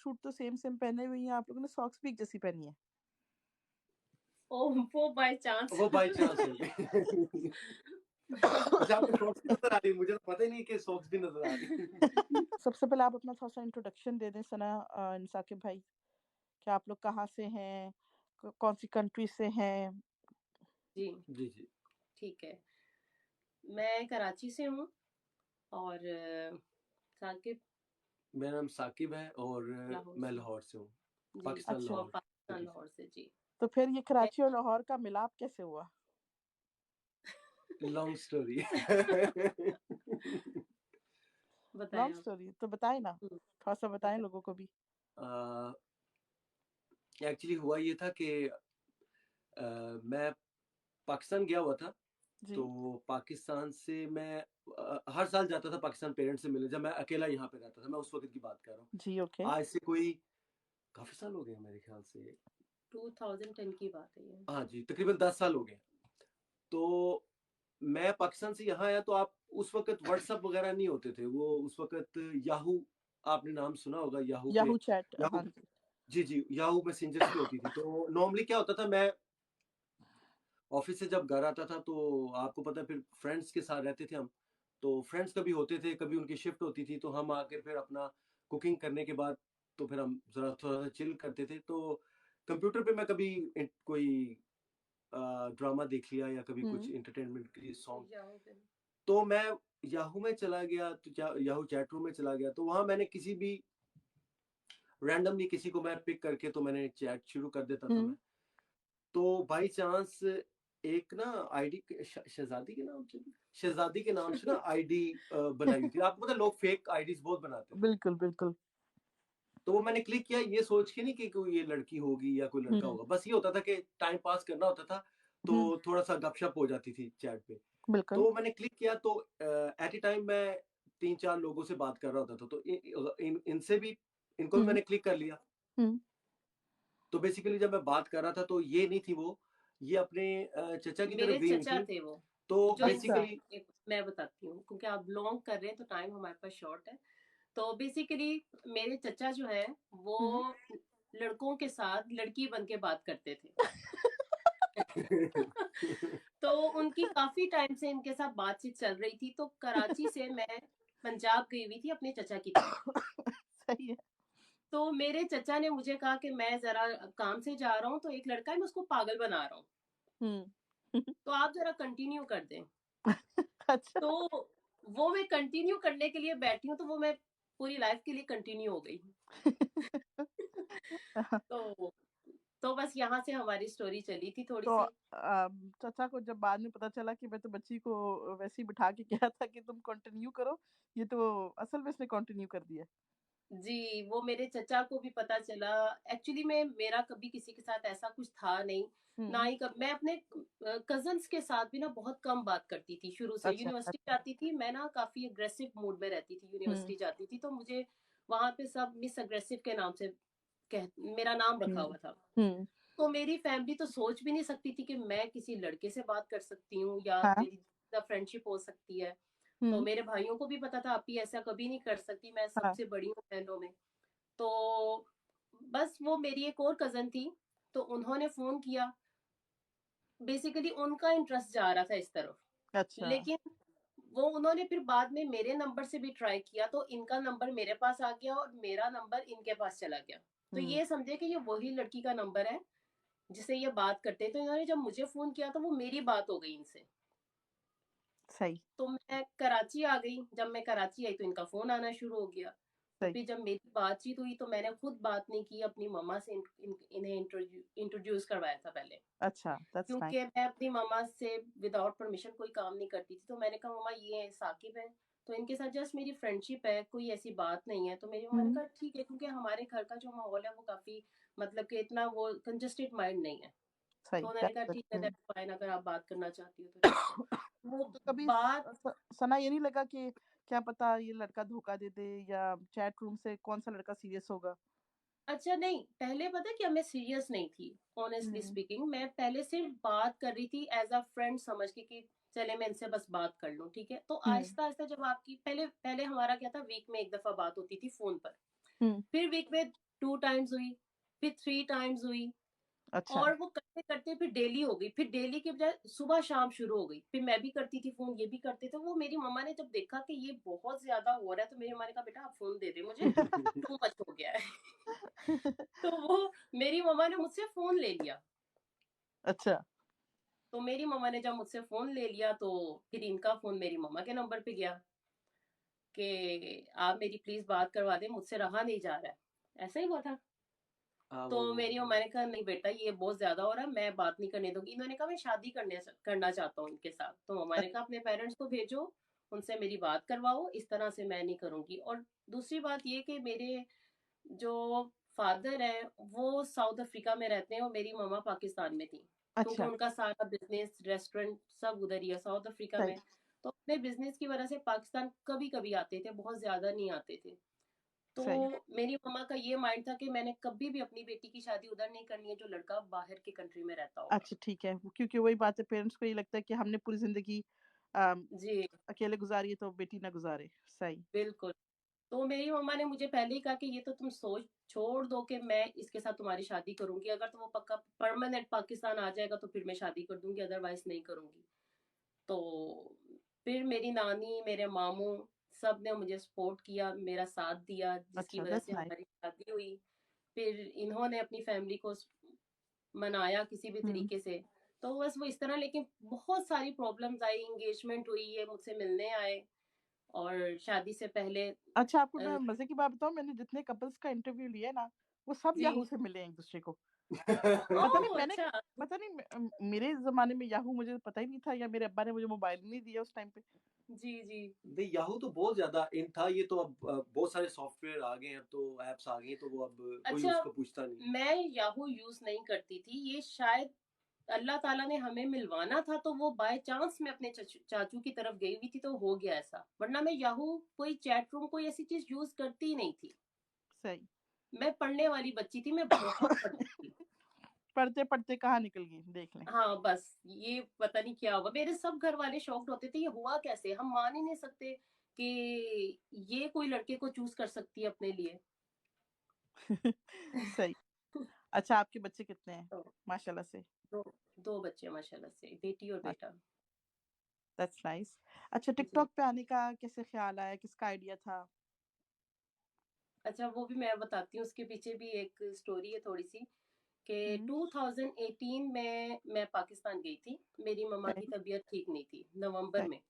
Suit तो same same पहने हुए हैं, आप लोगों ने सॉक्स भी एक जैसी पहनी है। ओह, वो बाय चांस वो बाय चांस हो गई। अच्छा, आपको सॉक्स भी नजर आ रही, मुझे तो पता ही नहीं कि सॉक्स भी नजर आ रही। सबसे पहले आप अपना थोड़ा सा इंट्रोडक्शन दे दें सना साकिब भाई, कि आप लोग कहाँ से हैं, कौन सी कंट्री से हैं। जी जी जी, ठीक है, मैं कराची से हूँ और साकिब मेरा नाम साकिब है और लाहौर मैं से। लाहौर से हूँ, जी पाकिस्तान अच्छा, लाहौर पाकिस्तान सिटी से। लाहौर से जी। तो फिर ये कराची और लाहौर का मिलाप कैसे हुआ? Long story. बताएं लॉन्ग आप। स्टोरी तो बताएं ना, थोड़ा सा बताएं बताएं। लोगों को भी। एक्चुअली हुआ ये था कि मैं पाकिस्तान गया हुआ था, जी तो पाकिस्तान से मैं हर साल जाता था पाकिस्तान पेरेंट्स से मिलने, जब मैं अकेला यहाँ पे रहता था, मैं उस वक्त की बात कर रहा हूँ। जी ओके। आज से कोई काफी साल हो गए मेरे ख्याल से, 2010 की बात है ये। हाँ जी, तकरीबन 10 साल हो गए। तो मैं पाकिस्तान से यहाँ आया, तो आप उस वक्त व्हाट्सएप वगैरह नहीं होते थे, वो उस वक्त याहू, आपने नाम सुना होगा याहू पे, याहू चैट, याहू, हाँ जी। जी जी, याहू मैसेंजर्स पे होती थी। तो नॉर्मली क्या होता था, मैं ऑफिस से जब घर आता था तो आपको पता है फिर फ्रेंड्स के साथ रहते थे हम, तो फ्रेंड्स कभी होते थे, कभी उनकी शिफ्ट होती थी, तो हम आकर फिर अपना कुकिंग करने के बाद तो फिर हम जरा थोड़ा सा चिल करते थे। तो कंप्यूटर पे मैं कभी कोई ड्रामा देख लिया या कभी कुछ इंटरटेनमेंट के लिए सॉन्ग, याहू पे। तो मैं याहू में चला गया, तो याहू चैट रूम में चला गया, तो वहां मैंने किसी भी रैंडमली किसी को मैं पिक करके तो मैंने चैट शुरू कर देता था मैं। तो बाई चांस एक ना आईडी शहजादी के नाम से, शहजादी के नाम से ना आईडी बनाई हुई थी। आपको पता है लोग फेक आईडीज बहुत बनाते थे। बिल्कुल बिल्कुल। तो वो मैंने क्लिक किया, ये सोच के नहीं कि कोई ये लड़की होगी या कोई लड़का होगा, बस ये होता था कि टाइम पास करना होता था, तो थोड़ा सा गपशप हो जाती थी चैट पे। बिल्कुल। तो मैंने क्लिक किया, तो एट ए टाइम मैं 3-4 लोगों से बात कर रहा होता था, तो इनसे भी, इनको भी मैंने क्लिक कर लिया। तो बेसिकली जब मैं बात कर रहा था, तो ये नहीं थी वो, ये अपने चचा की मेरे तरफ गई हुई चचा थी। थे वो, तो जो बेसिकली मैं बताती हूँ क्योंकि आप लॉन्ग कर रहे हैं तो टाइम हमारे पास शॉर्ट है। तो बेसिकली मेरे चचा जो है वो लड़कों के साथ लड़की बन के बात करते थे। तो उनकी काफी टाइम से इनके साथ बातचीत चल रही थी, तो कराची से मैं पंजाब गई हुई थी अपने चचा की तरफ। सही है। तो मेरे चचा ने मुझे कहा कि मैं जरा काम से जा रहा हूँ, तो एक लड़का है मैं उसको पागल बना रहा हूँ, तो आप जरा कंटिन्यू कर दें। अच्छा। तो वो मैं कंटिन्यू करने के लिए बैठी हूँ, तो वो मैं पूरी लाइफ के लिए कंटिन्यू हो गई। तो तो बस यहाँ से हमारी स्टोरी चली थी थोड़ी तो सी। चाचा को जब बाद में पता चला कि मैं तो बच्ची को वैसे ही बिठा के गया था कि तुम कंटिन्यू करो, ये तो असल में इसने कंटिन्यू कर दिया। जी, वो मेरे चचा को भी पता चला। एक्चुअली में मेरा कभी किसी के साथ ऐसा कुछ था नहीं, ना ही मैं अपने कजन्स के साथ भी ना बहुत कम बात करती थी शुरू से। अच्छा यूनिवर्सिटी अच्छा। जाती थी मैं ना, काफी अग्रेसिव मूड में रहती थी। यूनिवर्सिटी जाती थी तो मुझे वहां पे सब मिस अग्रेसिव के नाम से मेरा नाम रखा हुआ था। तो मेरी फैमिली तो सोच भी नहीं सकती थी कि मैं किसी लड़के से बात कर सकती हूँ या हाँ। मेरी फ्रेंडशिप हो सकती है। तो मेरे भाइयों को भी पता था, आप ही ऐसा कभी नहीं कर सकती, मैं हाँ। सबसे बड़ी हूँ बहनों में। तो बस वो मेरी एक और कजन थी, तो उन्होंने फोन किया। बेसिकली उनका इंटरेस्ट जा रहा था इस तरफ, अच्छा। लेकिन वो उन्होंने फिर बाद में मेरे नंबर से भी ट्राई किया, तो इनका नंबर मेरे पास आ गया और मेरा नंबर इनके पास चला गया। तो ये समझे कि ये वही लड़की का नंबर है जिसे ये बात करते हैं। तो इन्होंने जब मुझे फोन किया तो वो मेरी बात हो गई इनसे। सही। तो मैं कराची आ गई। जब मैं कराची आई तो इनका फोन आना शुरू हो गया। तो सही। फिर जब मेरी बातचीत हुई तो मैंने खुद बात नहीं की, अपनी मम्मा से इन्हें इंट्रोड्यूस करवाया था पहले, अच्छा, दैट्स नाइस। क्योंकि मैं अपनी मम्मा से विदाउट परमिशन कोई काम नहीं करती थी। तो मैंने कहा मम्मा ये साकिब है, तो इनके साथ जस्ट मेरी फ्रेंडशिप है, कोई ऐसी बात नहीं है। तो मेरी मम्मा ने कहा ठीक है, क्योंकि हमारे घर का जो माहौल है वो काफी, मतलब कि इतना वो कंजस्टेड माइंड नहीं है। सही। तो उन्होंने कहा ठीक है, दैट्स फाइन, अगर आप बात करना चाहती हो तो ठीक है। वो तो कभी बात, सना ये नहीं लगा कि क्या पता ये लड़का धोखा दे दे, या चैट रूम से कौन सा लड़का सीरियस होगा? अच्छा नहीं, पहले पता है क्या, मैं सीरियस नहीं थी। ऑनेस्टली स्पीकिंग, मैं पहले सिर्फ बात कर रही थी एज अ फ्रेंड समझ के कि चले मैं इनसे बस बात कर लूं, ठीक है। तो आहिस्ता आहिस्ता जब आपकी पहले पहले हमारा क्या था, वीक में एक दफा बात होती थी फोन पर, फिर वीक में 2 टाइम्स हुई, फिर 3 टाइम्स हुई, अच्छा और वो करते करते फिर डेली हो गई, फिर डेली के बजाय सुबह शाम शुरू हो गई, फिर मैं भी करती थी फोन, ये भी करते थे। वो मेरी मम्मा ने जब देखा कि ये बहुत ज्यादा हो रहा है, तो मेरी मम्मा ने कहा बेटा आप फोन दे दे मुझे, टू मच हो गया है। तो वो मेरी मम्मा ने मुझसे फोन ले लिया। अच्छा तो मेरी मम्मा ने जब मुझसे फोन ले लिया, तो फिर इनका फोन मेरी मम्मा के नंबर पे गया कि आप मेरी प्लीज बात करवा दें, मुझसे रहा नहीं जा रहा है, ऐसा ही हुआ था। हाँ तो वो मेरी मम्मा ने कहा नहीं बेटा ये बहुत ज्यादा हो रहा है, मैं बात नहीं करने दूंगी। इन्होंने कहा मैं शादी करना चाहता हूँ इनके साथ। तो मम्मा ने कहा अपने पेरेंट्स को भेजो, उनसे मेरी बात करवाओ, इस तरह से मैं नहीं करूंगी। और दूसरी बात ये कि मेरे जो फादर है वो साउथ अफ्रीका में रहते हैं और मेरी मम्मा पाकिस्तान में थी, क्योंकि अच्छा उनका सारा बिजनेस रेस्टोरेंट सब उधर ही है साउथ अफ्रीका सही में। तो अपने बिजनेस की वजह से पाकिस्तान कभी कभी आते थे, बहुत ज्यादा नहीं आते थे। तो सही मेरी मम्मा का ये माइंड था कि मैंने कभी भी अपनी बेटी की शादी उधर नहीं करनी है जो लड़का बाहर के कंट्री में रहता होगा। अच्छा ठीक है, क्योंकि वही बात है, पेरेंट्स को ये लगता है कि हमने पूरी जिंदगी जी अकेले गुजारी है तो बेटी ना गुजारे। सही बिल्कुल। तो मेरी मम्मा ने मुझे पहले ही कहा कि ये तो तुम सोच छोड़ दो कि मैं इसके साथ तुम्हारी शादी करूंगी, अगर तो वो पक्का परमानेंट पाकिस्तान आ जाएगा तो फिर मैं शादी कर दूंगी, अदरवाइज नहीं करूंगी। तो फिर मेरी नानी, मेरे मामू, सब ने मुझे सपोर्ट किया, मेरा साथ दिया, जिसकी अच्छा, वजह दैट्स से नाइस। हमारी शादी हुई। फिर इन्होंने अपनी फैमिली को मनाया किसी भी हम्म। तरीके से। तो बस वो इस तरह, लेकिन बहुत सारी प्रॉब्लम्स आई, एंगेजमेंट हुई, ये मुझसे मिलने आए और शादी से पहले अच्छा, आपको मैं मजे की बात बताऊं, मैंने जितने कपल्स का इंटरव्यू लिया है ना, वो सब जी। याहू से मिले हैं एक दूसरे को। पता नहीं ओह मैंने अच्छा। पता नहीं मेरे जमाने में याहू मुझे पता ही नहीं था, या मेरे अब्बा ने मुझे मोबाइल नहीं दिया उस टाइम पे। जी जी। नहीं, याहू तो बहुत ज्यादा इन था, ये तो अब बहुत सारे सॉफ्टवेयर आ गए हैं, अब तो एप्स आ गई हैं, तो वो अब कोई अच्छा, उसको पूछता नहीं। मैं याहू यूज नहीं करती थी, ये शायद अल्लाह ताला ने हमें मिलवाना था, तो वो बाय चांस मैं अपने चाचू की तरफ गई हुई थी तो हो गया ऐसा, वरना मैं याहू कोई चैट रूम कोई ऐसी चीज यूज करती ही नहीं थी। सही। मैं पढ़ने वाली बच्ची थी, मैं बहुत पढ़ती थी। पढ़ते पढ़ते कहाँ निकल गई, देख लें। हाँ बस ये पता नहीं क्या हुआ, मेरे सब घर वाले शॉक्ड होते थे ये हुआ कैसे, हम मान ही नहीं सकते कि ये कोई लड़के को चूज कर सकती है अपने लिए। सही। अच्छा, आपके बच्चे कितने हैं? तो माशाल्लाह से। दो दो बच्चे माशाल्लाह से, बेटी और बेटा। That's nice. अच्छा, जी। टिकटॉक पे आने का कैसे ख्याल आया, किसका आइडिया था? अच्छा वो भी मैं बताती हूँ, उसके पीछे भी एक स्टोरी है थोड़ी सी कि हम्म। 2018 में मैं पाकिस्तान गई थी, मेरी मम्मा की सही तबीयत ठीक नहीं थी नवंबर सही। में।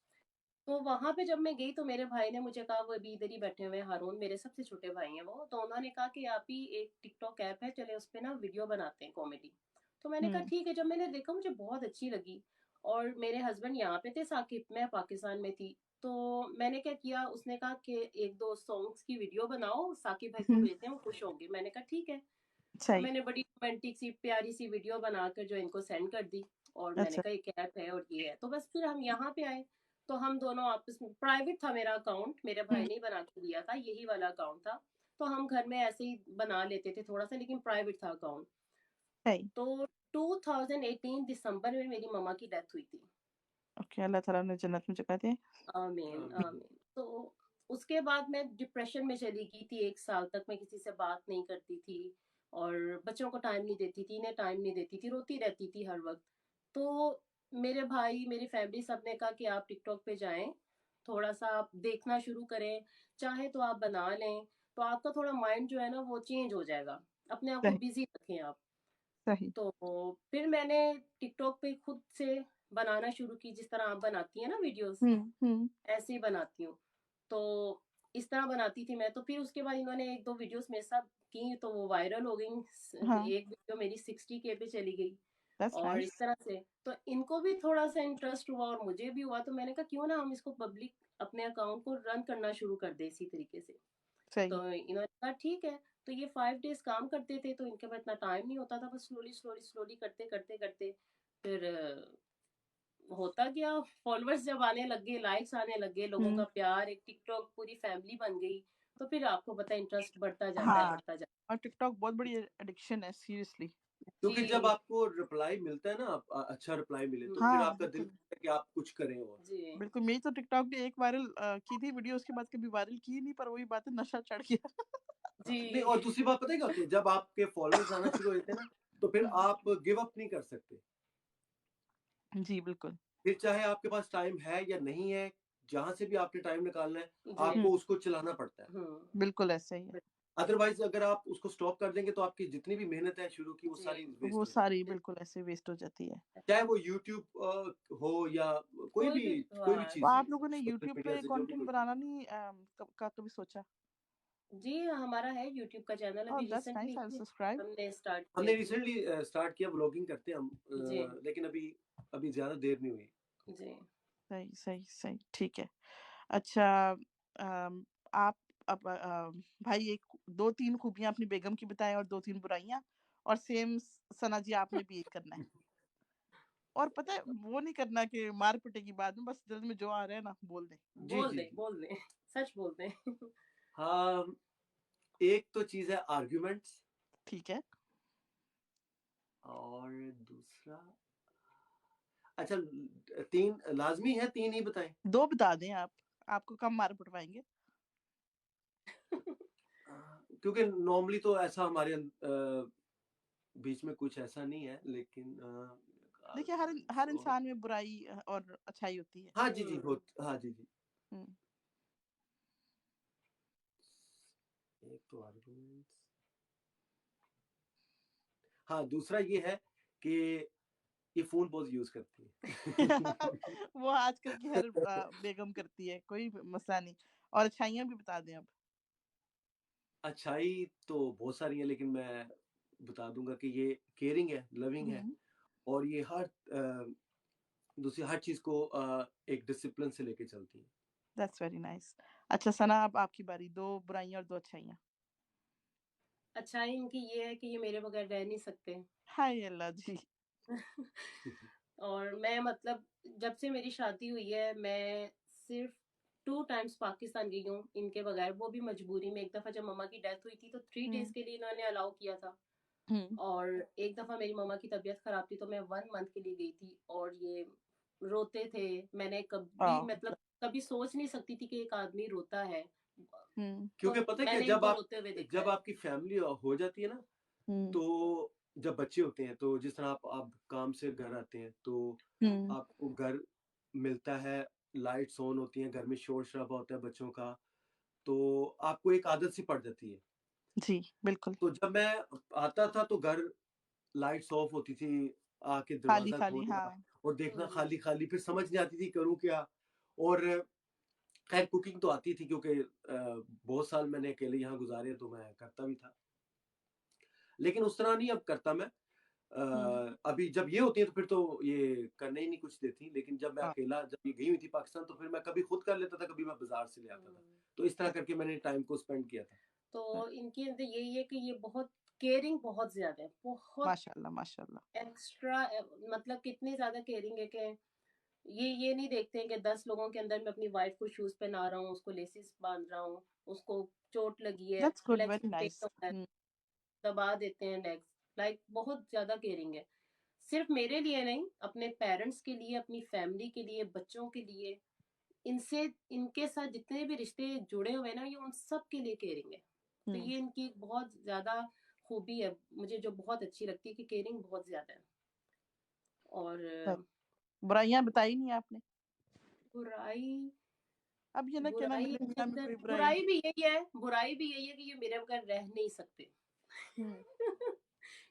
तो वहां पे जब मैं गई तो मेरे भाई ने मुझे कहा, वो अभी इधर ही बैठे हुए हैं, हारून मेरे सबसे छोटे भाई हैं वो, तो उन्होंने कहा कि आप ही एक टिकटॉक ऐप है, चले उस पे ना वीडियो बनाते हैं कॉमेडी। तो मैंने कहा हम्म। ठीक है, जब मैंने देखा मुझे बहुत अच्छी लगी। और मेरे हस्बैंड यहाँ पे थे, साकिब, मैं पाकिस्तान में थी। तो मैंने क्या किया, उसने कहा कि एक दो सॉन्ग्स की वीडियो बनाओ, साकिब भाई को हम्म। भेजते हैं, वो खुश होंगे। मैंने कहा ठीक है। तो सही। मैंने बड़ी रोमांटिक सी प्यारी सी वीडियो बनाकर जो इनको सेंड कर दी, और मैंने अच्छा। कहा ये कैप है और ये है। तो बस फिर हम यहाँ पे आए, तो हम दोनों आपस में, प्राइवेट था मेरा अकाउंट, मेरे भाई हम्म। ने ही बना के दिया था, यही वाला अकाउंट था। तो हम घर में ऐसे ही बना लेते थे थोड़ा सा, लेकिन प्राइवेट था अकाउंट। सही। तो 2018 दिसंबर में मेरी मम्मा की डेथ हुई थी। ओके, अल्लाह ताला ने जन्नत में जगह दे। आमीन आमीन। आमीन। तो उसके बाद मैं डिप्रेशन में चली गई थी, 1 साल तक मैं किसी से बात नहीं करती थी, और बच्चों को टाइम नहीं देती थी, इन्हें टाइम नहीं देती थी, रोती रहती थी हर वक्त। तो मेरे भाई, मेरी फैमिली, सब ने कहा कि आप टिकटॉक पे जाएं, थोड़ा सा आप देखना शुरू करें, चाहे तो आप बना लें, तो आपका थोड़ा माइंड जो है ना वो चेंज हो जाएगा, अपने आप को सही बिजी रखें आप। सही। तो फिर मैंने टिकटॉक पे खुद से बनाना शुरू की, जिस तरह आप बनाती हैं ना वीडियोस, हम्म। ऐसे ही बनाती हूँ। तो इस तरह बनाती थी मैं। तो फिर उसके बाद इन्होंने एक दो वीडियोस मेरे साथ की, तो वो वायरल हो गई। हाँ, एक वीडियो मेरी 60K पे चली गई। दैट्स और इस नाइस। तरह से तो इनको भी थोड़ा सा इंटरेस्ट हुआ और मुझे भी हुआ, तो मैंने कहा क्यों ना हम इसको पब्लिक अपने अकाउंट को रन करना शुरू कर दे इसी तरीके से। सही। तो इन्होंने कहा ठीक है। तो ये 5 डेज काम करते थे, तो इनके पास इतना टाइम नहीं होता था, बस स्लोली स्लोली स्लोली करते करते करते फिर होता गया। फॉलोअर्स जब आने लग गए, लाइक्स आने लग गए, लोगों का हम्म। प्यार, एक टिकटॉक पूरी फैमिली बन गई। तो फिर आपको पता है इंटरेस्ट बढ़ता जाता है, हाँ, बढ़ता जाता और टिकटॉक बहुत बड़ी एडिक्शन है, सीरियसली। है। क्योंकि जब जी। आपको रिप्लाई मिलता है ना, अच्छा रिप्लाई मिले, तो फिर हाँ आपका दिल बिल्कुल। करता है कि आप कुछ करें और। जी। बिल्कुल, मेरी तो टिकटॉक ने एक वायरल की थी वीडियो, उसके बाद कभी वायरल की नहीं, पर वही बात है, नशा चढ़ गया। नहीं, जी और दूसरी बात पता है क्या होती है, जब आपके फॉलोअर्स आना शुरू हो जाते हैं ना, तो फिर आप गिव अप नहीं कर सकते। जी, बिल्कुल। फिर चाहे आपके पास टाइम है या नहीं है, जहाँ से भी आपने टाइम निकालना है, जी आपको उसको चलाना पड़ता है। बिल्कुल ऐसा ही है। अदरवाइज़ अगर आप उसको स्टॉप कर देंगे तो आपकी जितनी भी मेहनत है शुरू की, वो जी सारी वेस्ट वो हो सारी जाएगी। बिल्कुल ऐसे वेस्ट हो जाती है। चाहे वो यूट्यूब हो या कोई भी कोई भी हाँ तो चीज़ हो, आप लोगों ने सोशल यूट्यूब मीडिया पे से जो भी कंटेंट कोई बनाना नहीं का कभी सोचा? जी हमारा है यूट्यूब का चैनल, ओह अभी that's nice, recently I will subscribe. हमने स्टार्ट हमने किया जी रिसेंटली स्टार्ट किया, व्लॉगिंग करते हैं हम, जी लेकिन अभी अभी ज़्यादा देर नहीं हुई। जी सही, सही, सही, ठीक है। अच्छा, आप अब भाई एक 2-3 खूबियाँ अपनी बेगम की बताएँ और 2-3 बुराइयाँ, और सेम सना जी आपने भी यही करना है। और पता है वो नहीं करना कि मार पिटेगी बाद में, बस दिल में जो आ रहा है ना बोल दें। जी, जी, जी। बोल दें सच बोल दें हाँ, एक तो चीज़ है आर्ग्यूमेंट्स, ठीक है? और दूसरा, अच्छा 3 लाज़मी है, 3 ही बताएँ? 2 बता दें आप, आपको कम मार पिटवाएँगे। अ, क्योंकि नॉर्मली तो ऐसा हमारे बीच में कुछ ऐसा नहीं है, लेकिन देखिए आर्ग्यूमेंट्स हर और इंसान में बुराई और अच्छाई होती है। हाँ जी, जी, हाँ जी, जी। हुँ। एक तो आर्ग्यूमेंट्स, हाँ, दूसरा ये है कि ये फ़ोन बहुत यूज़ करती है। वो आजकल की हर बेगम करती है, कोई मसला नहीं। और अच्छाइयाँ भी बता दें अब। अच्छाई तो बहुत सारी है, लेकिन मैं बता दूँगा कि ये केयरिंग है, लविंग है, हुँ। और ये दूसरी हर चीज़ को एक डिसिप्लिन से लेके चलती है। That's very nice. अच्छा सना, अब आपकी बारी, 2 बुराइयाँ और 2 अच्छाइयाँ। अच्छाई इनकी ये है कि ये मेरे बगैर रह नहीं सकते हाय अल्लाह जी! और मैं मतलब जब से मेरी शादी हुई है मैं सिर्फ 2 टाइम्स पाकिस्तान गई हूँ इनके बगैर, वो भी मजबूरी में। एक दफा जब मम्मा की डेथ हुई थी तो 3 डेज हुँ, के लिए इन्होंने अलाउ किया था, हुँ। और एक दफा मेरी मम्मा की तबीयत खराब थी तो मैं 1 मंथ के लिए गई थी, और ये रोते थे। मैंने कभी ओह! मतलब कभी सोच नहीं सकती थी कि एक आदमी रोता है, हुँ, तो क्योंकि पता है क्या, मैंने इनको रोते हुए देखा जब है। आपकी फैमिली हो जाती है ना, हुँ, तो जब बच्चे होते हैं, तो जिस तरह आप काम से घर आते हैं, तो हुँ। आपको घर मिलता है, लाइट्स ऑन होती हैं, घर में शोर-शराबा होता है बच्चों का, तो आपको एक आदत सी पड़ जाती है। जी, बिल्कुल। तो जब मैं आता था तो घर लाइट्स ऑफ होती थी, आके दरवाज़ा खाली-खाली, खोलना हाँ। और देखना हम्म खाली-खाली, फिर समझ नहीं आती थी करूँ क्या? और खैर कुकिंग तो आती थी, क्योंकि बहुत साल मैंने अकेले यहाँ गुज़ारे, तो मैं करता भी था। लेकिन उस तरह नहीं अब करता मैं। हुँ। अभी जब ये होती है तो फिर तो ये करने ही नहीं कुछ देती, लेकिन जब मैं हाँ, अकेला, जब ये गई हुई थी पाकिस्तान, तो फिर मैं कभी खुद कर लेता था, कभी मैं बाज़ार से ले आता था। हम्म। तो इस तरह करके मैंने टाइम को स्पेंड किया था। हाँ। तो इनके अंदर यही है कि ये बहुत केयरिंग बहुत ज्यादा है, बहुत माशाअल्लाह, माशाअल्लाह। एक्स्ट्रा, मतलब कितनी ज्यादा केयरिंग है कि ये नहीं देखते हैं कि 10 लोगों के अंदर मैं अपनी वाइफ को शूज पहना रहा हूँ, उसको लेसिस बांध रहा हूँ, उसको चोट लगी है, दैट्स गुड, लेग्स वेरी में पेन नाइस। हो रहा है, हुँ, दबा देते हैं लेग्स। लाइक बहुत ज्यादा केयरिंग है, सिर्फ मेरे लिए नहीं, अपने पेरेंट्स के लिए, अपनी फैमिली के लिए, बच्चों के लिए, इनसे इनके साथ जितने भी रिश्ते जुड़े हुए हैं ना, ये उन सब के लिए केयरिंग है। तो हुँ। ये इनकी एक बहुत ज्यादा खूबी है मुझे, जो बहुत अच्छी लगती है कि केयरिंग बहुत ज्यादा है। और सही। बुराइयाँ बताई नहीं आपने। बुराई अब ये ना कहना बुराई मिले के मियाँ में अंदर कोई बुराई नहीं। बुराई भी यही है कि ये मेरे बगैर रह नहीं सकते हुँ।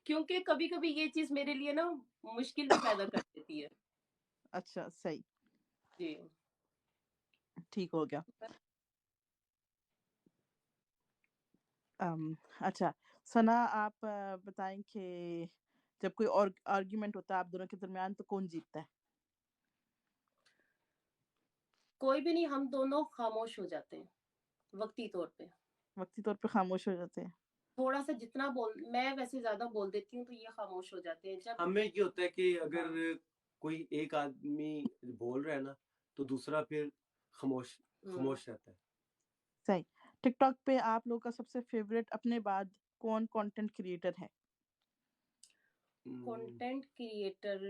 क्योंकि कभी कभी ये चीज मेरे लिए ना मुश्किल भी पैदा कर देती है। अच्छा, सही, जी ठीक हो गया। अच्छा, सना आप बताएँ कि जब कोई आर्गुमेंट होता है आप दोनों के दरमियान तो कौन जीतता है? कोई भी नहीं, हम दोनों खामोश हो जाते हैं वक्ती तौर पे। वक़्ती तौर पे खामोश हो जाते हैं। थोड़ा सा जितना बोल, मैं वैसे ज्यादा बोल देती हूँ तो ये खामोश हो जाते हैं जब। हमें ये होता है कि हाँ अगर कोई एक आदमी बोल रहा है ना, तो दूसरा फिर खामोश हम्म खामोश रहता है। सही। टिकटॉक पे आप लोग का सबसे फ़ेवरेट अपने बाद कौन कंटेंट क्रिएटर है? उम, कंटेंट क्रिएटर,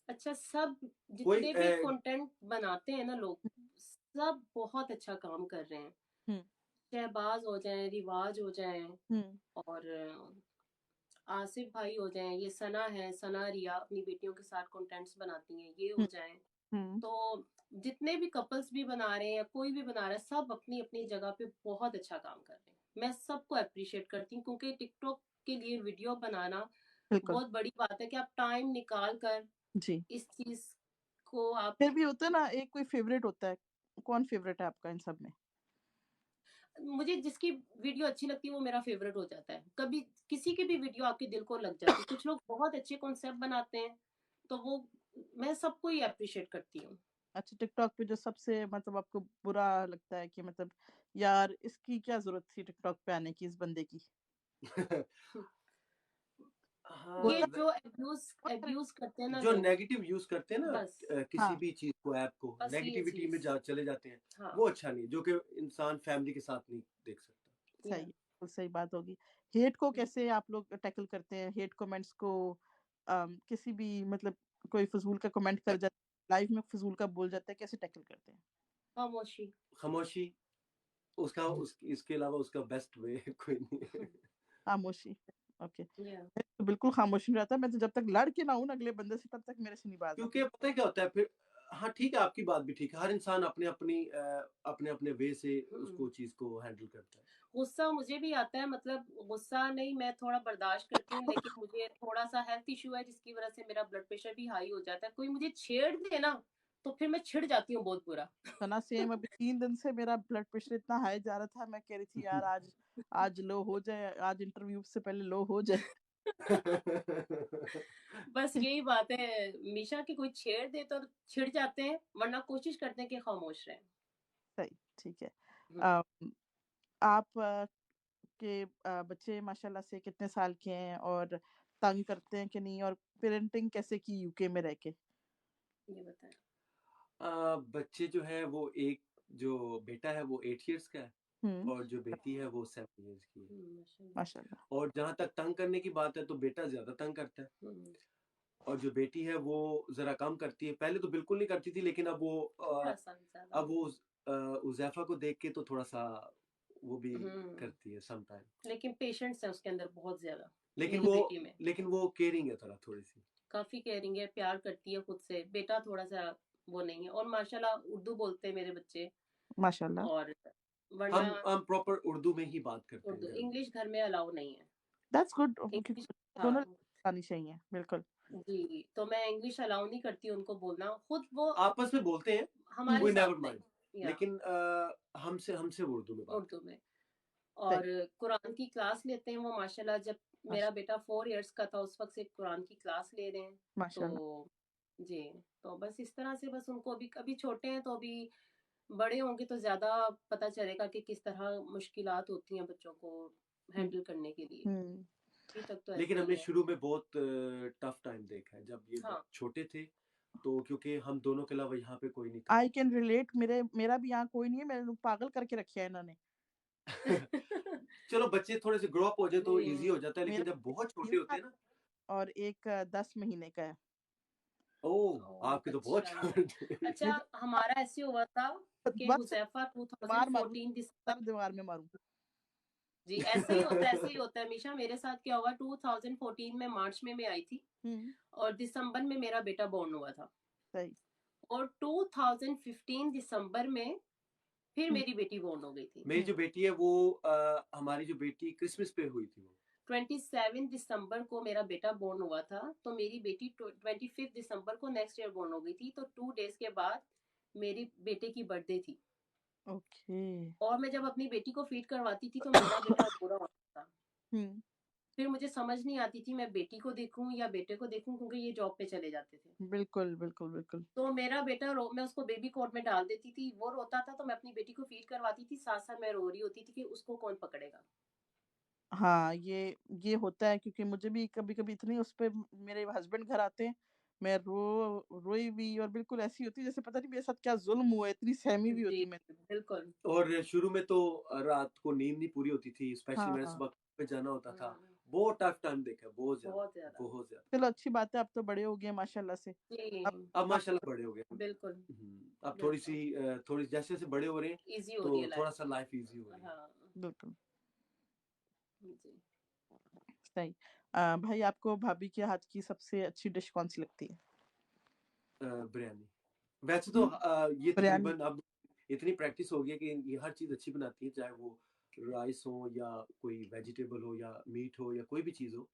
अच्छा सब कोई जितने भी कंटेंट बनाते हैं ना लोग, सब बहुत अच्छा काम कर रहे हैं। हुँ। शहबाज हो जाए, रिवाज हो जाए, और आसिफ भाई हो जाएं, ये सना है, सना रिया अपनी बेटियों के साथ कंटेंट्स बनाती हैं, ये हो जाएं। तो जितने भी कपल्स भी बना रहे हैं या कोई भी बना रहा है, सब अपनी अपनी जगह पे बहुत अच्छा काम कर रहे हैं। मैं सबको अप्रिशिएट करती हूँ, क्योंकि टिकटॉक के लिए वीडियो बनाना बिल्कुल बहुत बड़ी बात है कि आप टाइम निकाल कर जी। इस चीज को आप फिर भी होता है ना, एक कोई फेवरेट होता है, कौन फेवरेट है आपका इन सब में? मुझे जिसकी वीडियो अच्छी लगती है वो मेरा फेवरेट हो जाता है। कभी किसी की भी वीडियो आपके दिल को लग जाती है। कुछ लोग बहुत अच्छे कॉन्सेप्ट बनाते हैं, तो वो मैं सबको ही अप्रिशिएट करती हूँ। अच्छा, टिकटॉक पे जो सबसे मतलब आपको बुरा लगता है कि मतलब यार इसकी क्या जरूरत थी टिकटॉक पे आने की, इस बंदे की? हाँ, ये होता जो अब्यूज करते हैं ना जो लोग, नेगेटिव यूज करते हैं ना बस किसी हाँ भी चीज को, ऐप को, बस ये नेगेटिविटी में चीज। चले जाते हैं, हाँ वो अच्छा नहीं, जो कि इंसान फैमिली के साथ नहीं देख सकता। सही या है, बिल्कुल सही बात होगी। हेट को कैसे आप लोग टैकल करते हैं? हेट कमेंट्स को किसी भी मतलब कोई फजूल का कमेंट कर जाता है, लाइव में फजूल का बोल जाता है, कैसे टैकल करते हैं? खामोशी। खामोशी, इसके अलावा उसका बेस्ट वे कोई नहीं है। खामोशी। ओके, या तो बिल्कुल खामोशी में रहता है। मैं तो जब तक लड़ के ना हूं ना अगले बंदे से, तब तक मेरे से नहीं बात क्योंकि आती। पता है क्या होता है फिर, हाँ ठीक है, आपकी बात भी ठीक है, हर इंसान अपने अपने वे से उसको चीज को हैंडल करता है। गुस्सा मुझे भी आता है, मतलब गुस्सा नहीं, मैं थोड़ा बर्दाश्त करती हूँ, लेकिन मुझे थोड़ा सा हेल्थ इशू है जिसकी वजह से मेरा ब्लड प्रेशर भी हाई हो जाता है। कोई मुझे छेड़ दे ना, तो फिर मैं छिड़ जाती हूँ बहुत बुरा। सना सेम, अभी 3 दिन से मेरा ब्लड प्रेशर इतना हाई जा रहा था, मैं कह रही थी यार आज आज लो हो जाए, आज इंटरव्यू से पहले लो हो जाए। बस यही बात है मीशा, की कोई छेड़ दे तो छिड़ जाते हैं, वरना कोशिश करते हैं कि खामोश रहें। सही, ठीक है। हम्म। अम, आप के बच्चे माशाल्लाह से कितने साल के हैं, और तंग करते हैं कि नहीं, और पेरेंटिंग कैसे की यूके में रह के? ये बताएं। बच्चे जो है वो, एक जो बेटा है वो 8 इयर्स का है, हम्म, और जो बेटी है वो 7 इयर्स की है। माशाल्लाह। माशाल्लाह। और जहां तक तंग करने की बात है तो बेटा ज्यादा तंग करता है, हम्म। और जो बेटी है वो जरा कम करती है। पहले तो बिल्कुल नहीं करती थी, लेकिन थोड़ा सा ज्यादा। अब वो उज़ैफा को देख के तो थोड़ा सा वो भी करती है सम टाइम। लेकिन पेशेंट्स है उसके अंदर बहुत ज्यादा, लेकिन मेरी वो बेटी में। लेकिन वो केयरिंग है थोड़ी सी। काफी केयरिंग है, प्यार करती है खुद से। बेटा थोड़ा सा वो नहीं है, और माशाल्लाह उर्दू बोलते हैं मेरे बच्चे। माशाल्लाह। और वरना हम प्रॉपर उर्दू में ही बात करते हैं उर्दू, घर में। इंग्लिश घर में अलाउ नहीं है। दैट्स गुड, क्योंकि इंग्लिश, दोनों हाँ आनी चाहिए, बिल्कुल। जी, तो मैं इंग्लिश अलाउ नहीं करती उनको बोलना, खुद वो आपस में बोलते हैं, हम्म, हमारे वी साथ नेवर नहीं। माइंड, या लेकिन हमसे हमसे उर्दू में बात उर्दू करते में। सही, और कुरान की क्लास लेते हैं वो माशाल्लाह। जब मेरा बेटा 4 इयर्स का था, उस वक्त से कुरान की क्लास ले रहे हैं। तो माशाल्लाह। जी, तो बस इस तरह से, बस उनको अभी अभी छोटे हैं, तो अभी बड़े होंगे तो ज्यादा पता चलेगा कि किस तरह मुश्किलात होती हैं बच्चों को हम्म, हैंडल करने के लिए। हम्म। अभी तक तो लेकिन ऐसे ही हमने है। शुरू में बहुत टफ टाइम देखा है जब ये हाँ। छोटे थे, तो क्योंकि हम दोनों के अलावा यहाँ पे कोई नहीं था। आई कैन रिलेट, मेरा भी यहाँ कोई नहीं है, मेरे पागल करके रखे है इन्होंने। चलो बच्चे थोड़े से ग्रो अप हो जाए तो इजी हो नहीं, जाता है, लेकिन मेरा जब बहुत छोटे 3 होते साल हैं ना, और एक 10 महीने का है। ओह आपके तो बहुत अच्छा। अच्छा, छोटे। हमारा ऐसे हुआ था कि बस हुजैफा मार मारूं, 2014 दिसंबर। सब दीवार में मारूं। जी, ऐसे ही होता है, ऐसे ही होता है हमेशा। मेरे साथ क्या हुआ, 2014 में मार्च में मैं आई थी, हम्म, और दिसंबर में मेरा बेटा बोर्न हुआ था। सही। और 2015 दिसंबर में फिर हम्म, मेरी बेटी बोर्न हो गई थी। मेरी जो बेटी है वो हमारी जो बेटी क्रिसमस पे हुई थी वो। 27 दिसंबर को मेरा बेटा बोर्न हुआ था, तो मेरी बेटी 25 दिसंबर को नेक्स्ट ईयर बोर्न हो गई थी। तो 2 डेज के बाद मेरी बेटे की बर्थडे थी। ओके। और मैं जब अपनी बेटी को फीड करवाती थी तो मेरा बेटा पूरा होता था। हम्म, फिर मुझे समझ नहीं आती थी मैं बेटी को देखूं या बेटे को देखूं, क्योंकि ये जॉब पे चले जाते थे। बिल्कुल बिल्कुल बिल्कुल। तो मेरा बेटा मैं उसको बेबी कोट में डाल देती थी, वो रोता था तो मैं अपनी बेटी को फीड करवाती थी, साथ साथ मैं रो रही होती थी कि उसको कौन पकड़ेगा। हाँ, ये होता है, क्योंकि मुझे भी कभी कभी इतनी उस पे, मेरे हस्बैंड घर आते हैं, मैं रोई भी, और बिल्कुल ऐसी होती है जैसे पता नहीं मेरे साथ क्या जुल्म हुआ है, इतनी सहमी हुई जी, होती मैं। बिल्कुल। और शुरू में तो रात को नींद नहीं पूरी होती थी, स्पेशली मैंने हाँ, सुबह पे जाना होता था। हम्म, बहुत टफ टाइम देखा है, बहुत ज्यादा, बहुत ज्यादा। बहुत ज्यादा। चलो अच्छी बात है, अब तो बड़े हो गए माशाल्लाह से। जी, अब अब अब माशाल्लाह बड़े हो गए हम। बिल्कुल अब बिल्कुल। थोड़ी जैसे जैसे बड़े हो रहे हैं इजी हो तो रही है थोड़ा लाइफ। सा लाइफ इजी हो रही है। हाँ। बिल्कुल जी। सही। भाई आपको भाभी के हाथ की सबसे अच्छी डिश कौन सी लगती है? बिरयानी। वैसे तो ये बिरयानी। तकरीबन अब इतनी प्रैक्टिस हो गई है कि ये हर चीज अच्छी बनाती है, चाहे वो राइस हो या कोई वेजिटेबल हो या मीट हो या कोई भी चीज हो।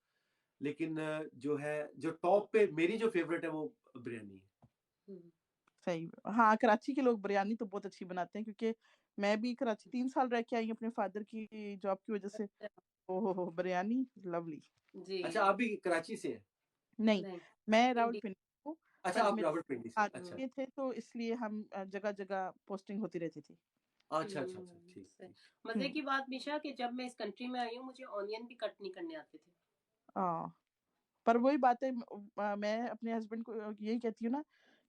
लेकिन जो है, जो टॉप पे मेरी जो फेवरेट है वो बिरयानी है। सही। हाँ, कराची के लोग बिरयानी तो बहुत अच्छी बनाते हैं, क्योंकि मैं भी कराची 3 साल रह के आई हूँ अपने फादर की जॉब की वजह से। ओहो बिरयानी लवली। जी। अच्छा, आप भी कराची से हैं? नहीं, नहीं, मैं इंडिया। रावलपिंडी हूँ, अच्छा, बट आप मेरे रावलपिंडी से। अच्छा आगे थे तो इसलिए हम जगह-जगह पोस्टिंग होती रहती थी। अच्छा अच्छा अच्छा, ठीक सही। ठीक। मजे की बात मिशा कि जब मैं इस कंट्री में आई हूँ मुझे ऑनियन भी कट नहीं करने आते थे। पर वही बात है, मैं अपने हस्बैंड को यही कहती हूँ ना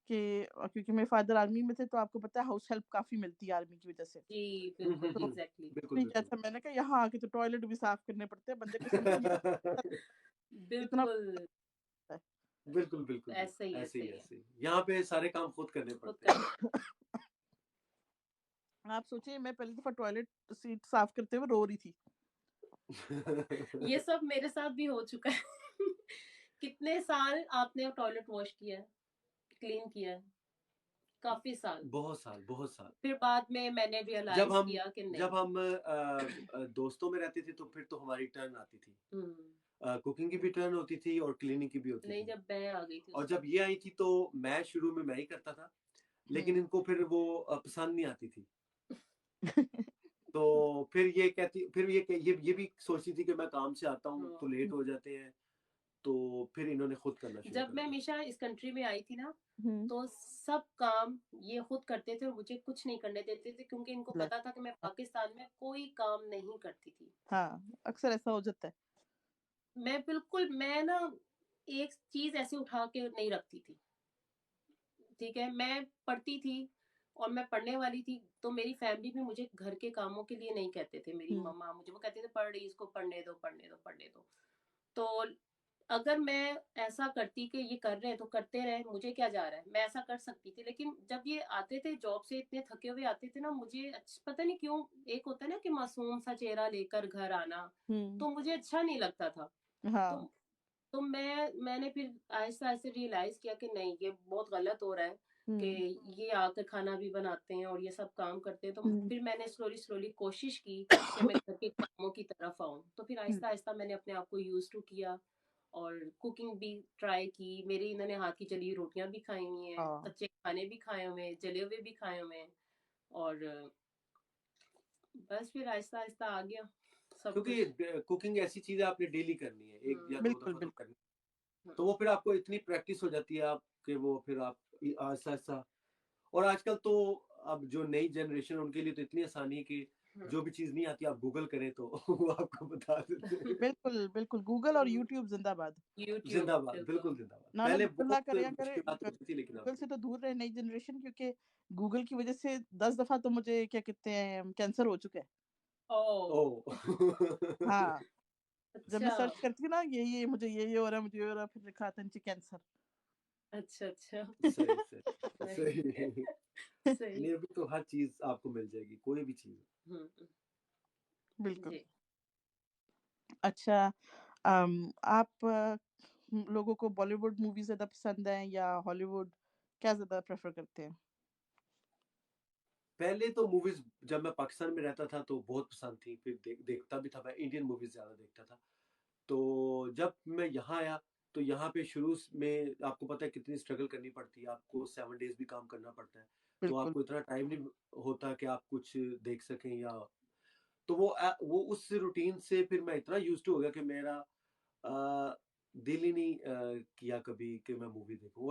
कि क्योंकि मेरे फादर आर्मी में थे, तो आपको पता है हाउस हेल्प काफी मिलती है आर्मी की वजह से। जी बिल्कुल, तो एग्जैक्टली। बिल्कुल नहीं बिल्कुल। कहता, मैंने कहा यहाँ आके तो टॉयलेट भी साफ करने पड़ते हैं, बंदे को समझ नहीं आता इतना बिल्कुल है। बिल्कुल बिल्कुल ऐसे ही ऐसे ही है। ऐसे ही यहाँ पे सारे काम खुद करने खुद पड़ते करने। आप सोचिए, मैं पहली दफा टॉयलेट सीट साफ करते हुए रो रही थी। हैं। ये सब मेरे साथ भी हो चुका है। कितने साल आपने टॉयलेट वॉश किया है, क्लीन किया है? काफी साल। बहुत साल, बहुत साल। फिर बाद में मैंने रियलाइज किया कि नहीं। जब हम दोस्तों में रहते थे तो फिर तो हमारी टर्न आती थी। कुकिंग की भी टर्न होती थी और क्लीनिंग की भी होती नहीं, थी। जब मैं आ गई थी और उस जब ये आई थी तो मैं शुरू में मैं ही करता था, लेकिन इनको फिर वो पसंद नहीं आती थी। तो फिर ये कहती, फिर ये भी सोचती थी कि मैं काम से आता हूँ तो लेट हो जाते हैं, तो फिर इन्होंने खुद करना शुरू जब कर मैं दिया। मिशा इस कंट्री में आई थी ना, हम्म, तो सब काम ये खुद करते थे और मुझे कुछ नहीं करने देते थे, क्योंकि इनको ले- पता था कि मैं पाकिस्तान में कोई काम नहीं करती थी। हाँ, अक्सर ऐसा हो जाता है। मैं ना एक चीज ऐसे उठा के नहीं रखती थी। ठीक है, मैं पढ़ती थी और मैं पढ़ने वाली थी, तो मेरी फैमिली भी मुझे घर के कामों के लिए नहीं कहते थे। मेरी हम्म, मम्मा मुझे वो कहते थे पढ़ रही, इसको पढ़ने दो पढ़ने दो पढ़ने दो। तो अगर मैं ऐसा करती कि ये कर रहे हैं तो करते रहे, मुझे क्या जा रहा है, मैं ऐसा कर सकती थी। लेकिन जब ये आते थे जॉब से इतने थके हुए आते थे ना, मुझे पता नहीं क्यों, एक होता है ना कि मासूम सा चेहरा लेकर घर आना, तो मुझे अच्छा नहीं लगता था। तो हाँ, तो मैंने फिर आहिस्ता आहिस्ता रियलाइज किया कि नहीं, ये बहुत गलत हो रहा है कि ये आकर खाना भी बनाते हैं और ये सब काम करते हैं। तो फिर मैंने स्लोली स्लोली कोशिश की कि मैं घर के कामों की तरफ आऊं। तो फिर आहिस्ता आहिस्ता मैंने अपने आप को यूज टू किया और कुकिंग भी ट्राई की। मेरी इन्होंने हाथ की चली हुई रोटियां भी खाई हुई हैं, कच्चे खाने भी खाए हुए हैं, जले हुए भी खाए हुए हैं। और बस फिर आहिस्ता आहिस्ता आ गया सब कुछ। क्योंकि कुकिंग ऐसी चीज है आपने डेली करनी है, एक या दो बिल्कुल दफा तो बिल्कुल। करनी। तो वो फिर आपको इतनी प्रैक्टिस हो जाती है आप कि वो फिर आप आहिस्ता आहिस्ता। और आजकल तो अब जो नई जनरेशन उनके लिए तो इतनी आसानी है कि जो भी चीज नहीं आती आप गूगल करें तो वो आपको बता देते हैं। बिल्कुल बिल्कुल, गूगल और यूट्यूब जिंदाबाद। यूट्यूब जिंदाबाद, बिल्कुल। बिल्कुल जिंदाबाद। नाला पहले अल्लाह बहुत करे या करे, मुश्किलात होती थी, लेकिन गूगल अब से तो दूर रहे नई जनरेशन, क्योंकि गूगल की वजह से 10 दफा तो मुझे क्या कहते हैं कैंसर हो चुका है। ओ ओ। हाँ, जब मैं अच्छा सर्च करती थी ना ये मुझे ये हो रहा है, मुझे ये हो रहा है, फिर लिखा था नीचे कैंसर। अच्छा अच्छा। सही सही नहीं, सही। सही। नहीं, अभी तो हर चीज आपको मिल जाएगी, कोई भी चीज। हम्म। बिल्कुल। जी। अच्छा, आप लोगों को बॉलीवुड मूवी ज्यादा पसंद है या हॉलीवुड, क्या ज्यादा प्रेफर करते हैं? पहले तो मूवीज जब मैं पाकिस्तान में रहता था तो बहुत पसंद थी, फिर देखता भी था, मैं इंडियन मूवीज ज्यादा देखता था। तो जब मैं यहाँ आया तो यहाँ पे शुरू में आपको पता है कितनी स्ट्रगल करनी पड़ती है, आपको 7 डेज भी काम करना पड़ता है। तो बिल्कुल। आपको इतना टाइम नहीं होता कि आप कुछ देख सकें, या तो वो उस रूटीन से फिर मैं इतना यूज टू हो गया कि मेरा दिल ही नहीं किया कभी कि मैं मूवी देखूं।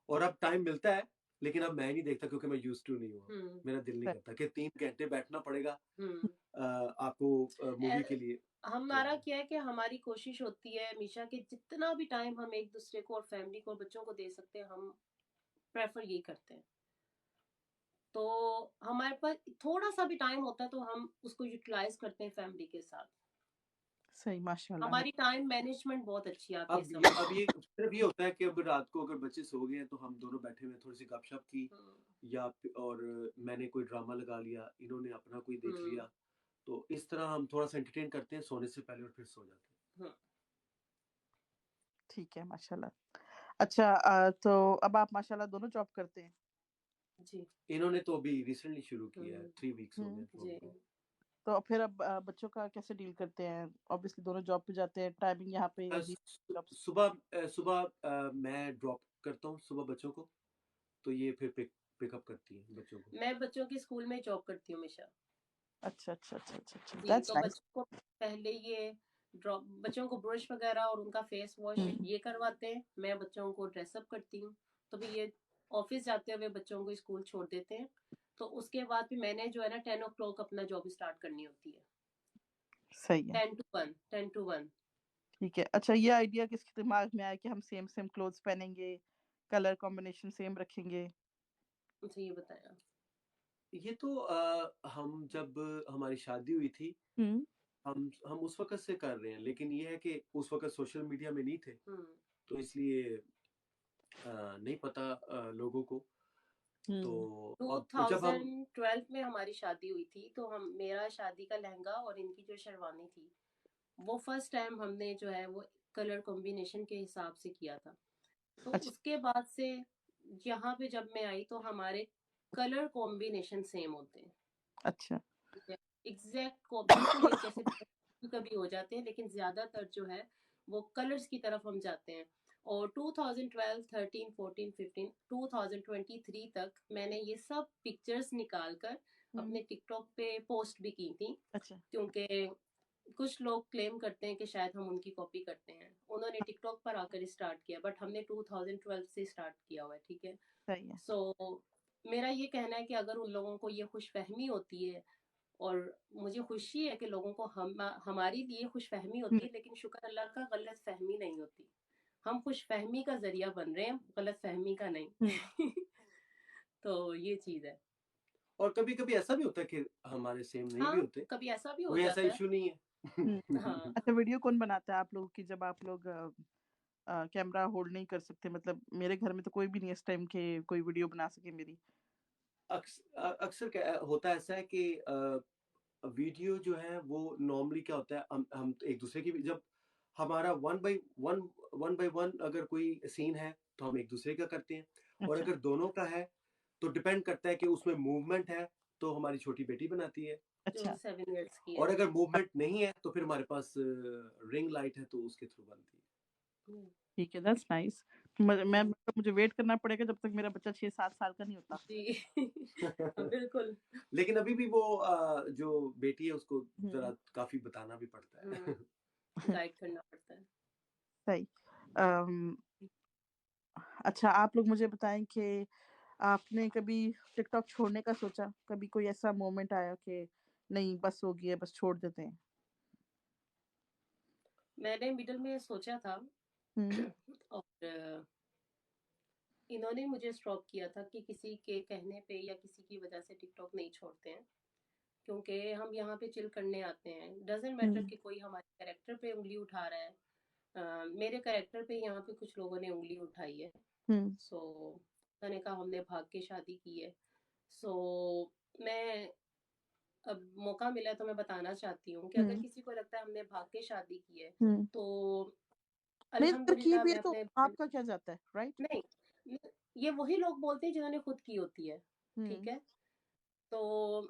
और अब टाइम मिलता है, लेकिन अब मैं नहीं देखता क्योंकि मैं यूज टू नहीं हुआ। मेरा दिल नहीं सही। करता कि 3 घंटे बैठना पड़ेगा आपको मूवी के लिए। हमारा क्या है कि हमारी कोशिश होती है हमेशा कि जितना भी टाइम हम एक दूसरे को और फैमिली को और बच्चों को दे सकते हैं, हम प्रेफर यही करते हैं। तो हमारे पास थोड़ा सा भी टाइम होता है तो हम उसको यूटिलाइज करते हैं फैमिली के साथ। सही, माशाल्लाह। हमारी टाइम मैनेजमेंट बहुत अच्छी है, आप ये अब समझ। ये सिर्फ ये होता है कि अब रात को अगर बच्चे सो गए हैं तो हम दोनों बैठे हुए थोड़ी सी गपशप की, या और मैंने कोई ड्रामा लगा लिया, इन्होंने अपना कोई देख लिया, तो इस तरह हम थोड़ा सा एंटरटेन करते हैं सोने से पहले और फिर सो जाते हैं। ठीक है, माशाल्लाह। अच्छा, तो अब आप माशाल्लाह दोनों जॉब करते हैं? जी। इन्होंने तो अभी रिसेंटली शुरू किया है, 3 वीक्स हो गए जी। उनको। तो फिर अब बच्चों का कैसे डील करते हैं? ऑब्वियसली दोनों जॉब पे जाते हैं, टाइमिंग यहाँ पे अजीब जॉब्स। सुबह मैं ड्रॉप करता हूँ सुबह बच्चों को, तो ये फिर पिकअप करती है बच्चों को। मैं बच्चों की स्कूल में जॉब करती हूँ हमेशा। अच्छा, अच्छा, अच्छा, अच्छा, अच्छा, जी, दैट्स तो नाइस। बच्चों को पहले ये बच्चों को ब्रश वगैरह और उनका फेस वॉश ये करवाते हैं, मैं बच्चों को ड्रेसअप करती हूँ, तो फिर ये ऑफिस जाते हुए बच्चों को स्कूल छोड़ देते हैं, तो उसके बाद फिर मैंने जो है ना 10 o'clock अपना जॉब स्टार्ट करनी होती है। सही है। 10 to 1। ठीक है। अच्छा, ये आइडिया किसके दिमाग में आया कि हम सेम सेम क्लोथ्स पहनेंगे, कलर कॉम्बिनेशन सेम रखेंगे? मुझे ये बताया। ये तो हम जब हमारी शादी हुई थी, हम्म। हम उस वक़्त से कर रहे हैं, लेकिन ये है कि उस वक़्त सोशल मीडिया में नहीं थे, तो इसलिए नहीं पता लोगों को। तो अब जब हम 2012 में हमारी शादी हुई थी, तो मेरा शादी का लहंगा और इनकी जो शेरवानी थी, वो फर्स्ट टाइम हमने जो है वो कलर कॉम्बिनेशन के हिसाब से किया था। तो अच्छा, उसके बाद से यहाँ पे जब मैं आई तो हमारे कलर कॉम्बिनेशन सेम होते हैं। अच्छा। ठीक है, एग्जैक्ट बिल्कुल एक जैसे कभी हो जाते हैं, लेकिन ज्यादातर जो है वो कलर्स की तरफ हम जाते हैं। और 2012, 13, 14, 15, 2023 तक मैंने ये सब पिक्चर्स निकाल कर अपने टिकटॉक पे पोस्ट भी की थी, अच्छा। क्योंकि कुछ लोग क्लेम करते हैं कि शायद हम उनकी कॉपी करते हैं। उन्होंने टिकटॉक पर आकर स्टार्ट किया, बट हमने 2012 से स्टार्ट किया हुआ है। ठीक है, सही है। सो मेरा ये कहना है कि अगर उन लोगों को ये खुशफहमी होती है, और मुझे खुशी है कि लोगों को हमारी लिए खुशफहमी होती है, लेकिन शुक्र अल्लाह का गलत फहमी नहीं होती। हम खुशफहमी का जरिया बन रहे हैं, गलत फहमी का नहीं। तो ये चीज है। और कभी-कभी ऐसा भी होता है कि हमारे सेम नहीं भी हाँ, होते, कभी ऐसा भी हो कोई ऐसा जाता है। इश्यू नहीं है। हाँ। अच्छा, वीडियो कौन बनाता है आप लोगों की जब आप लोग कैमरा होल्ड नहीं कर सकते? मतलब मेरे घर में तो कोई भी नहीं है इस टाइम के कोई वीडियो बना सके मेरी। अक्सर क्या होता है, ऐसा है कि वीडियो जो है वो नॉर्मली क्या होता है, हम एक दूसरे की जब हमारा वन बाय वन अगर कोई सीन है तो हम एक दूसरे का करते हैं, और अच्छा। अगर दोनों का है तो डिपेंड करता है कि उसमें मूवमेंट है तो हमारी छोटी बेटी बनाती है, जो अच्छा। 7 years की और है। अगर मूवमेंट नहीं है तो फिर हमारे पास रिंग लाइट है तो उसके थ्रू बनती है। ठीक है, दैट्स नाइस। मैं मतलब मुझे वेट करना पड़ेगा जब तक मेरा बच्चा 6-7 साल का नहीं होता। जी। बिल्कुल। लेकिन अभी भी वो जो बेटी है उसको जरा हम्म। काफी बताना भी पड़ता है। गाइड करना पड़ता है। सही। अम, अच्छा, आप लोग मुझे बताएं कि आपने कभी टिकटॉक छोड़ने का सोचा? कभी कोई ऐसा मोमेंट आया कि नहीं बस हो गया, बस छोड़ देते हैं? मैंने मिडिल में सोचा था, हम्म। और इन्होंने मुझे स्टॉप किया था कि किसी के कहने पे या किसी की वजह से टिकटॉक नहीं छोड़ते हैं, क्योंकि हम यहाँ पे चिल करने आते हैं। डजेंट मैटर कि कोई हमारे कैरेक्टर पे उंगली उठा रहा है। मेरे कैरेक्टर पे यहाँ पे कुछ लोगों ने उंगली उठाई है। हम्म। सो मैंने कहा हमने भाग के शादी की है। सो मैं अब मौका मिला तो मैं बताना चाहती हूँ कि अगर किसी को लगता है हमने भाग के शादी की है, हम्म। तो नहीं, अल्हम्दुलिल्लाह तरकीब ये मैं तो अपने आपका क्या जाता है, राइट? नहीं, ये वही लोग बोलते हैं जिन्होंने खुद की होती है। ठीक हम्म। है, तो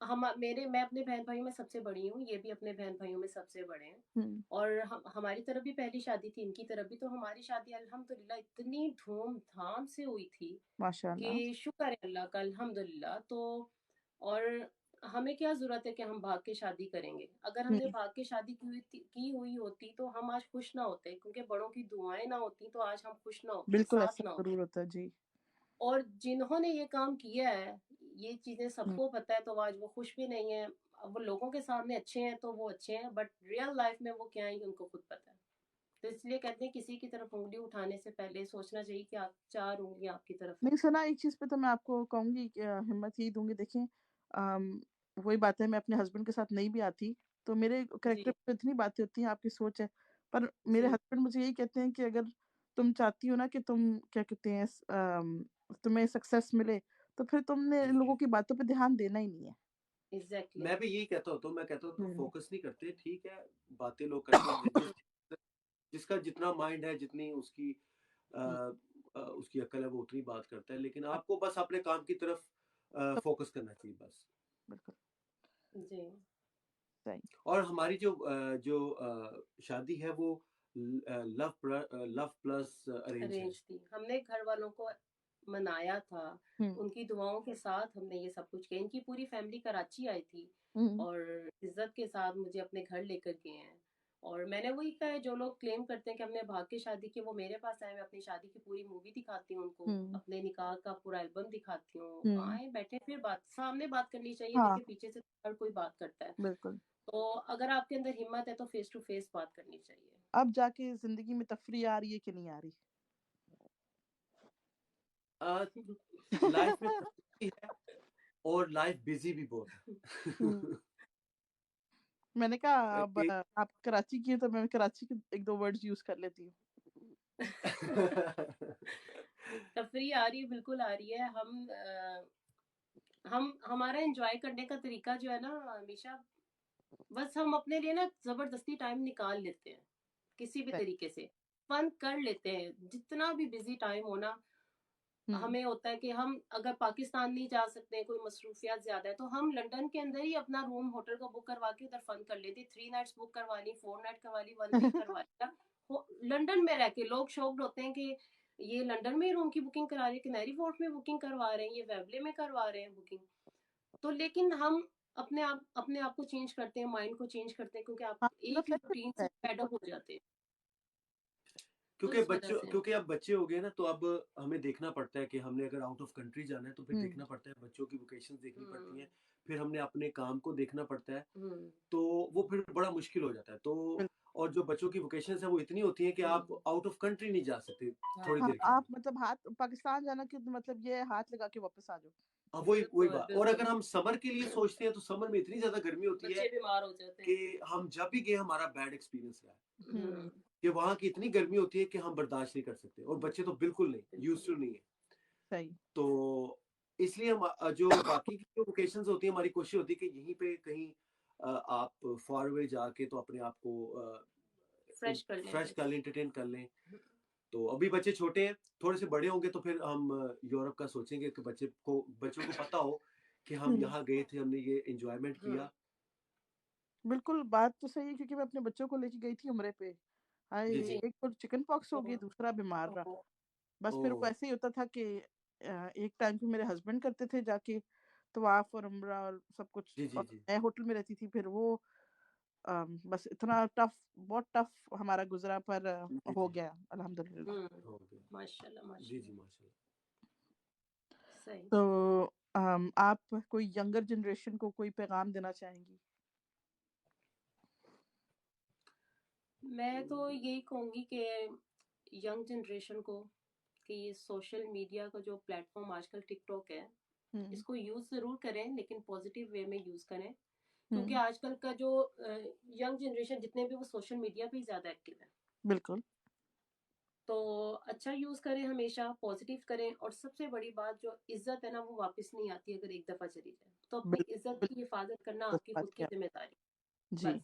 मैं अपने बहन भाइयों में सबसे बड़ी हूँ, ये भी अपने बहन भाइयों में सबसे बड़े हैं। हम्म। और हमारी तरफ भी पहली शादी थी, इनकी तरफ भी। तो हमारी शादी अल्हम्दुलिल्लाह इतनी धूमधाम से हुई थी माशाल्लाह। कि शुक्र है अल्लाह का, अल्हम्दुलिल्लाह। तो और हमें क्या जरूरत है कि हम भाग के शादी करेंगे? अगर हमने हम्म। भाग के शादी की हुई होती तो हम आज खुश ना होते, क्योंकि बड़ों की दुआएं ना होती तो आज हम खुश ना होते, बिल्कुल साथ ऐसा ना होते। जरूर होता है जी। और जिन्होंने ये काम किया है, ये चीजें हम्म। सबको पता है, तो आज वो खुश भी नहीं है। अब वो लोगों के सामने अच्छे हैं तो वो अच्छे हैं, बट रियल लाइफ में वो क्या है ये उनको खुद पता है। तो इसलिए कहते हैं किसी की तरफ उंगली उठाने से पहले सोचना चाहिए कि आप 4 उंगलियां आपकी तरफ है। नहीं सुना, एक चीज पे तो मैं आपको कहूंगी कि, हिम्मत यही दूंगी। देखें, वही बात है, मैं अपने हस्बैंड के साथ नहीं भी आती तो मेरे करेक्टर जी। पे इतनी बातें होती हैं, आपकी सोच है। पर मेरे जी। हस्बैंड मुझे यही कहते हैं कि अगर तुम चाहती हो ना कि तुम क्या कहते हैं, तुम्हें सक्सेस मिले, तो फिर तुमने लोगों की बातों पे ध्यान देना ही नहीं है। एग्जैक्टली। मैं भी यही कहता हूँ, तो मैं कहता हूँ तो हम्म, फोकस नहीं करते, ठीक है, बातें लोग करते हैं, जिसका जितना माइंड है, जितनी उसकी उसकी अक्ल है, वो उतनी बात करता है, लेकिन आपको बस अपने काम की तरफ फोकस करना चाहिए बस। बिल्कुल जी। सही। और हमारी जो शादी है वो लव प्लस अरेंज है। अरेंज थी, हमने घर वालों को मनाया था, हम्म, उनकी दुआओं के साथ हमने ये सब कुछ किया। इनकी पूरी फैमिली कराची आई थी हम्म, और इज्जत के साथ मुझे अपने घर लेकर गए हैं। और मैंने वही कहा है, जो लोग क्लेम करते हैं कि हमने भाग के शादी की, वो मेरे पास आए, मैं अपनी शादी की पूरी मूवी दिखाती हूँ उनको, हम्म, अपने निकाह का पूरा एल्बम दिखाती हूँ। हम्म, आए बैठे, फिर बात सामने बात करनी चाहिए। हाँ देखिए पीछे से हर कोई बात करता है, बिल्कुल। तो अगर आपके अंदर हिम्मत है तो फेस टू फेस बात करनी चाहिए। अब जाके जिंदगी में तफरी आ रही है कि नहीं आ रही? लाइफ में खुशी है और लाइफ बिजी भी बहुत हम्म, है। मैंने कहा अब कि आप कराची की हैं, तो मैं कराची के एक दो वर्ड्स यूज कर लेती हूँ। तफरी आ रही है, बिल्कुल आ रही है। हम हमारा एंजॉय करने का तरीका जो है ना हमेशा, बस हम अपने लिए ना जबरदस्ती टाइम निकाल लेते हैं, किसी भी सही। तरीके से फन कर लेते हैं। जितना भी बिजी टाइम हो ना, हम्म, हमें होता है कि हम अगर पाकिस्तान नहीं जा सकते, कोई मसरूफियात ज्यादा है, तो हम लंदन के अंदर ही अपना रूम होटल का बुक करवा के उधर फन कर लेते। 3 नाइट्स बुक करवा ली, 4 नाइट करवा ली, 1 वीक करवा लिया। लंदन में रह के लोग शॉक्ड होते हैं कि ये लंदन में रूम की बुकिंग करा रहे हैं, कैनरी वॉर्फ में बुकिंग करवा रहे हैं, ये वेबले में करवा रहे हैं बुकिंग। तो लेकिन हम अपने आप को चेंज करते हैं, माइंड को चेंज करते हैं, क्योंकि आप हाँ मतलब एक ही फ्लेक्सिबल रूटीन से है फेड बिल्कुल। अप हो जाते हैं। तो क्योंकि इस वजह से क्योंकि अब बच्चे हो गए ना, तो अब हमें देखना पड़ता है कि हमने अगर आउट ऑफ कंट्री जाना है तो फिर हम्म, देखना पड़ता है, बच्चों की वोकेशन देखनी पड़ती हम्म है, फिर हमने अपने काम को देखना पड़ता है, हम्म तो वो फिर बड़ा मुश्किल हो जाता है। तो बिल्कुल। और जो बच्चों की वोकेशन है वो इतनी होती है कि आप हम्म, आउट ऑफ कंट्री नहीं जा सकते थोड़ी हाँ, हाँ देर के आप लिए। मतलब हाथ पाकिस्तान जाना कि मतलब ये हाथ लगा के वापस आ जाओ। अब वही वही बिल्कुल बात। और बिल्कुल। अगर हम समर के लिए सोचते हैं तो समर में इतनी ज्यादा गर्मी होती है बच्चे बीमार हो जाते हैं। कि हम जब भी गए हमारा बैड एक्सपीरियंस रहा है हम्म, कि वहां की इतनी गर्मी होती है कि हम बर्दाश्त नहीं कर सकते, और बच्चे तो बिल्कुल नहीं, यूज टू बिल्कुल। नहीं है। सही। तो इसलिए हम जो बाकी की जो वोकेशंस होती है, हमारी कोशिश होती है कि यहीं पे कहीं आप फॉर अवे जाके तो अपने आप को फ्रेश कर लें फ्रेश कर बस। लें, एंटरटेन कर लें। तो अभी बच्चे छोटे हैं, थोड़े से बड़े होंगे तो फिर हम यूरोप का सोचेंगे कि बच्चों को पता हो कि हम हम्म, यहाँ गए थे, हमने ये एंजॉयमेंट हम्म किया। बिल्कुल बात तो सही है क्योंकि मैं अपने बच्चों को लेके गई थी उम्रे पे। हाय, जी जी। जी। एक तो चिकन पॉक्स हो ओ, गई, दूसरा बीमार रहा। ओ, बस फिर वो ओ ऐसे ही होता था कि एक टाइम पे मेरे हस्बैंड करते थे जाके तवाफ और उम्रा और सब कुछ, जी जी और जी। मैं होटल में रहती थी। फिर वो बस इतना टफ, बहुत टफ हमारा गुजरा, पर जी हो जी। गया अल्हम्दुलिल्लाह। हो गया। माशाल्लाह जी जी माशाल्लाह। माशाल्लाह। सही। तो आप कोई यंगर जनरेशन को कोई पैगाम देना चाहेंगी? मैं तो यही कहूंगी कि यंग जनरेशन को, कि ये सोशल मीडिया का जो प्लेटफॉर्म आजकल टिकटॉक है, हम्म, इसको यूज जरूर करें, लेकिन पॉजिटिव वे में यूज करें। क्योंकि हम्म, आजकल का जो यंग जनरेशन जितने भी, वो सोशल मीडिया पे ही ज्यादा एक्टिव है। बिल्कुल तो अच्छा यूज करें, हमेशा पॉजिटिव करें। और सबसे बड़ी बात, जो इज्जत है ना, वो वापस नहीं आती अगर एक दफा चली जाए। तो अपनी बिल्कुल इज्जत की बिल्कुल हिफाजत करना सच आपकी बात खुद की किया। जिम्मेदारी। जी बस।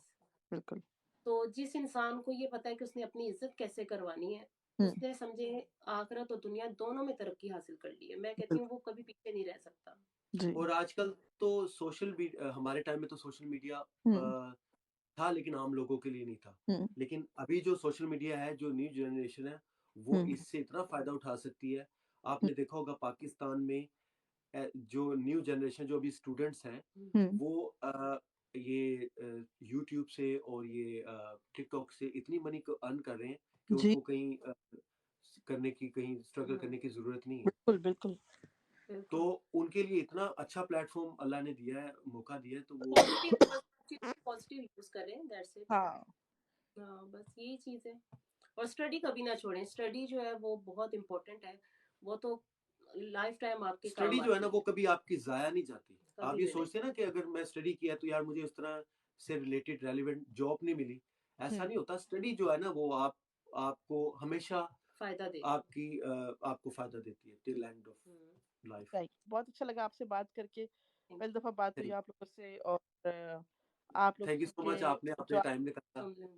बिल्कुल। तो जिस इंसान को ये पता है कि उसने अपनी इज्जत कैसे करवानी है, हम्म, उसने समझे आखिरत और दुनिया दोनों में तरक्की हासिल कर ली है। मैं कहती हूँ बिल्कुल वो कभी पीछे नहीं रह सकता। जी। और आजकल तो हमारे टाइम में तो सोशल मीडिया हम्म, था, लेकिन आम लोगों के लिए नहीं था। हम्म, लेकिन अभी जो सोशल मीडिया है, जो न्यू जनरेशन है, वो हम्म, इससे इतना फायदा उठा सकती है। हम्म, आपने देखा होगा पाकिस्तान में जो न्यू जनरेशन, जो अभी स्टूडेंट्स हैं, हम्म, वो ये यूट्यूब से और ये टिकटॉक से इतनी मनी को अर्न कर रहे हैं कि जी उनको कहीं स्ट्रगल हम्म, करने की जरूरत नहीं है। बिल्कुल बिल्कुल। तो बिल्कुल। उनके लिए इतना अच्छा प्लेटफॉर्म अल्लाह ने दिया है, मौका दिया है, तो वो पॉजिटिव, बस पॉजिटिव यूज करें, दैट्स इट। हाँ हाँ, बस यही चीज है। और स्टडी कभी ना छोड़ें, स्टडी जो है वो बहुत इंपॉर्टेंट है। वो तो लाइफ टाइम आपके स्टडी काम जो है ना आती वो है। कभी आपकी जाया नहीं जाती। आप कभी ये भी नहीं। सोचते हैं ना कि अगर मैं स्टडी किया तो यार मुझे इस तरह से रिलेटेड रेलिवेंट जॉब नहीं मिली, ऐसा हम्म, नहीं होता। स्टडी जो है ना वो आपको हमेशा फायदा देगी। आपको फायदा देती है till end of hmm. Life. सही। बहुत अच्छा लगा आपसे बात करके। पहली दफा बात हुई थैंक आप लोगों से, और आप लोग थैंक यू सो मच, के आपने जो अपने टाइम निकाला।